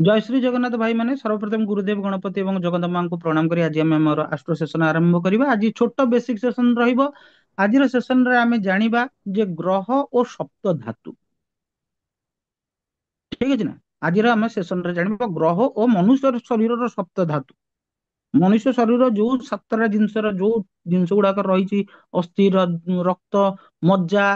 जय श्री जगन्नाथ भाई माने सर्वप्रथम गुरुदेव गणपति एवं जगदम्बा मां प्रणाम करी आज आम आम आस्ट्रो सेशन आरंभ करवा। आज छोट बेसिक सेशन रहिबो। आज सेशन रे आमे जानिबा जे ग्रह और सप्त धातु। ठीक अछि ना। आज आम सेशन रे जानिबा ग्रह और मनुष्य शरीर सप्त धातु। मनुष्य शरीर जो सातटा जिनसर जो जिनस गुड़ाक रही अस्थि रक्त मज्जा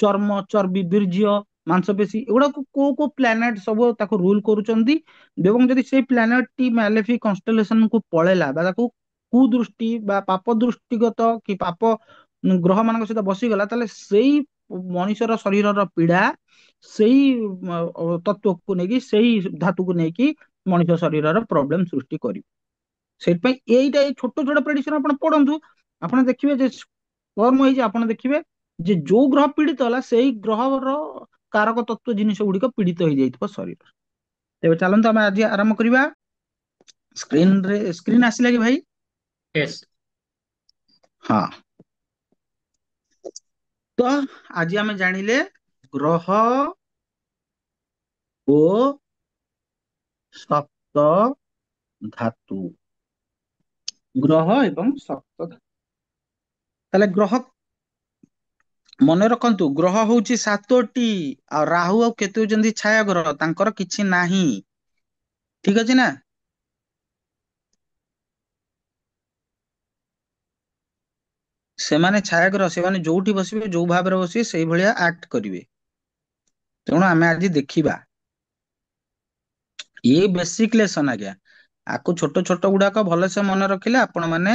चर्म चर्बी वीर्य मांसपेशी एगुड़ा को प्लानेट सब ताको रूल करूचंदी। एवं जदि से प्लानेट टी मैलेफी कन्स्टलेशन को पळेला बा ताको कुदृष्टि बा पाप दृष्टिगत कि पाप ग्रह मान सहित बसीगला ताले सेई मनुष्यर शरीर पीड़ा सेई तत्व को नेकी सेई धातु को नेकी मनुष्य शरीर प्रॉब्लम सृष्टि करी। ସେଇଥିପାଇଁ ଏଇଟା ଏଇ ଛୋଟ ଛୋଟ ପ୍ରେଡିକ୍ସନ ଆପଣ ପଢନ୍ତୁ। ଆପଣ ଦେଖିବେ ଯେ କର୍ମ ହେଇଛି ଆପଣ ଦେଖିବେ ଯେ ଯୋଉ ଗ୍ରହ ପୀଡିତ ହେଲା ସେଇ ଗ୍ରହର କାରକ ତତ୍ଵ ଜିନିଷ ଗୁଡିକ ପୀଡିତ ହେଇଯାଇଥିବ ଶରୀର। ତେବେ ଚାଲନ୍ତୁ ଆମେ ଆଜି ଆରମ୍ଭ କରିବା। ସ୍କ୍ରିନ ଆସିଲା କି ଭାଇ? यस। ହଁ। ତ ଆଜି ଆମେ ଜାଣିଲେ ଗ୍ରହ ଓ ସପ୍ତ ଧାତୁ। ଗ୍ରହ ଏବଂ ସପ୍ତ ଧାତୁ। ତାହେଲେ ଗ୍ରହ ମନେ ରଖନ୍ତୁ ଗ୍ରହ ହଉଛି ସାତୋଟି ଆଉ ରାହୁ ଆଉ କେତୁ ହଉଛନ୍ତି ଛାୟା ଗ୍ରହ ତାଙ୍କର କିଛି ନାହିଁ। ଠିକ ଅଛି ନା। ସେମାନେ ଛାୟା ଗ୍ରହ ସେମାନେ ଯୋଉଠି ବସିବେ ଯୋଉ ଭାବରେ ବସିବେ ସେଇଭଳିଆ ଆକ୍ଟ କରିବେ। ତେଣୁ ଆମେ ଆଜି ଦେଖିବା ଇଏ ବେସିକ ଲେସନ ଆଜ୍ଞା। ଆକୁ ଛୋଟ ଛୋଟ ଗୁଡାକ ଭଲସେ ମନେ ରଖିଲେ ଆପଣ ମାନେ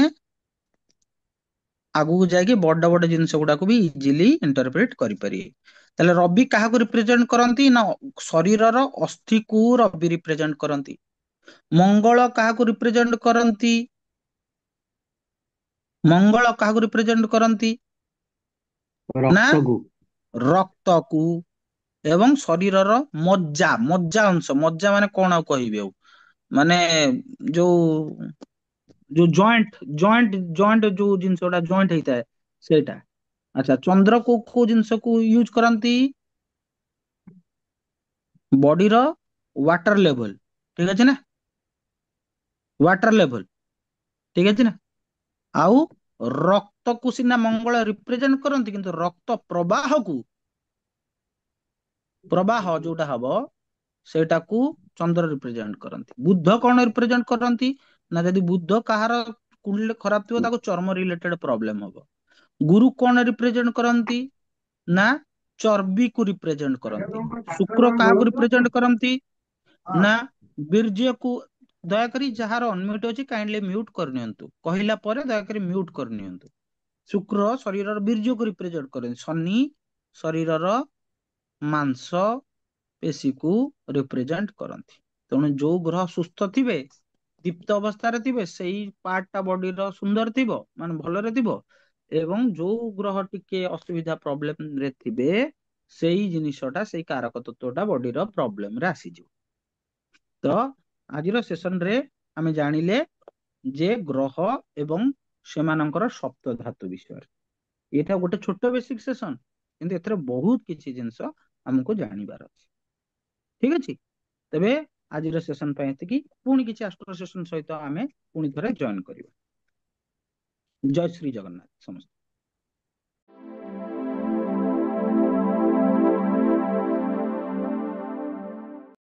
ଆଗକୁ ଯାଇକି ବଡ ବଡ ଜିନିଷ ଗୁଡାକୁ ବି ଇଜିଲି ଇଣ୍ଟରପ୍ରିଟ କରିପାରିବେ। ତାହେଲେ ରବି କାହାକୁ ରିପ୍ରେଜେଣ୍ଟ କରନ୍ତି ନା ଶରୀରର ଅସ୍ଥିକୁ ରବି ରିପ୍ରେଜେଣ୍ଟ କରନ୍ତି। ମଙ୍ଗଳ କାହାକୁ ରିପ୍ରେଜେଣ୍ଟ କରନ୍ତି? ମଙ୍ଗଳ କାହାକୁ ରିପ୍ରେଜେଣ୍ଟ କରନ୍ତି ନା ରକ୍ତ को। ରକ୍ତକୁ। ଏବଂ ଶରୀରର ମଜ୍ଜା ମଜ୍ଜା ଅଂଶ ମଜ୍ଜା ମାନେ କଣ ଆଉ କହିବି ଆଉ ମାନେ ଯୋଉ ଯୋଉ ଜଏଣ୍ଟ ଯୋଉ ଜିନିଷ ଗୁଡା ଜଏଣ୍ଟ ହେଇଥାଏ ସେଇଟା। ଆଚ୍ଛା ଚନ୍ଦ୍ର କୋଉ ଜିନିଷକୁ ୟୁଜ କରନ୍ତି? ବଡିର ୱାଟର ଲେଭେଲ। ଠିକ ଅଛି ନା। ୱାଟର ଲେଭେଲ ଠିକ ଅଛି ନା। ଆଉ ରକ୍ତକୁ ସିନା ମଙ୍ଗଳ ରିପ୍ରେଜେଣ୍ଟ କରନ୍ତି କିନ୍ତୁ ରକ୍ତ ପ୍ରବାହ ଯୋଉଟା ହବ ସେଇଟାକୁ ଚନ୍ଦ୍ର ରିପ୍ରେଜେଣ୍ଟ କରନ୍ତି। ବୁଧ କଣ ରିପ୍ରେଜେଣ୍ଟ କରନ୍ତି ନା ଯଦି ବୁଧ କାହାର କୁଣ୍ଡଲି ଖରାପ ଥିବ ତାକୁ ଚର୍ମ ରିଲେଟେଡ ପ୍ରୋବ୍ଲେମ ହବ। ଗୁରୁ କଣ ରିପ୍ରେଜେଣ୍ଟ କରନ୍ତି ନା ଚର୍ବିକୁ ରିପ୍ରେଜେଣ୍ଟ କରନ୍ତି। ଶୁକ୍ର କାହାକୁ ରିପ୍ରେଜେଣ୍ଟ କରନ୍ତି ନା ବୀର୍ଯ୍ୟକୁ। ଦୟାକରି ଯାହାର ଅନମ୍ୟୁଟ ଅଛି କାଇଣ୍ଡଲି ମ୍ୟୁଟ କରିନିଅନ୍ତୁ। କହିଲା ପରେ ଦୟାକରି ମ୍ୟୁଟ କରିନିଅନ୍ତୁ। ଶୁକ୍ର ଶରୀରର ବୀର୍ଯ୍ୟକୁ ରିପ୍ରେଜେଣ୍ଟ କରନ୍ତି। ଶନି ଶରୀରର ମାଂସ ପେଶୀକୁ ରିପ୍ରେଜେଣ୍ଟ କରନ୍ତି। ତେଣୁ ଯୋଉ ଗ୍ରହ ସୁସ୍ଥ ଥିବେ ଦୀପ୍ତ ଅବସ୍ଥାରେ ଥିବେ ସେଇ ପାର୍ଟ ଟା ବଡିର ସୁନ୍ଦର ଥିବ ମାନେ ଭଲରେ ଥିବ। ଏବଂ ଯୋଉ ଗ୍ରହ ଟିକେ ଅସୁବିଧା ପ୍ରୋବ୍ଲେମ ରେ ଥିବେ ସେଇ ଜିନିଷଟା ସେଇ କାରକ ତତ୍ଵଟା ବଡିର ପ୍ରୋବ୍ଲେମ ରେ ଆସିଯିବ। ତ ଆଜିର ସେସନରେ ଆମେ ଜାଣିଲେ ଯେ ଗ୍ରହ ଏବଂ ସେମାନଙ୍କର ସପ୍ତ ଧାତୁ ବିଷୟରେ। ଏଇଟା ଗୋଟେ ଛୋଟ ବେସିକ ସେସନ କିନ୍ତୁ ଏଥିରେ ବହୁତ କିଛି ଜିନିଷ ଆମକୁ ଜାଣିବାର ଅଛି। ଠିକ ଅଛି। ତେବେ ଆଜିର ସେସନ ପାଇଁ ଏତିକି। ପୁଣି କିଛି ଆଷ୍ଟ୍ରୋ ସେସନ ସହିତ ଆମେ ପୁଣି ଥରେ ଜଏନ କରିବା। ଜୟ ଶ୍ରୀ ଜଗନ୍ନାଥ ସମସ୍ତେ।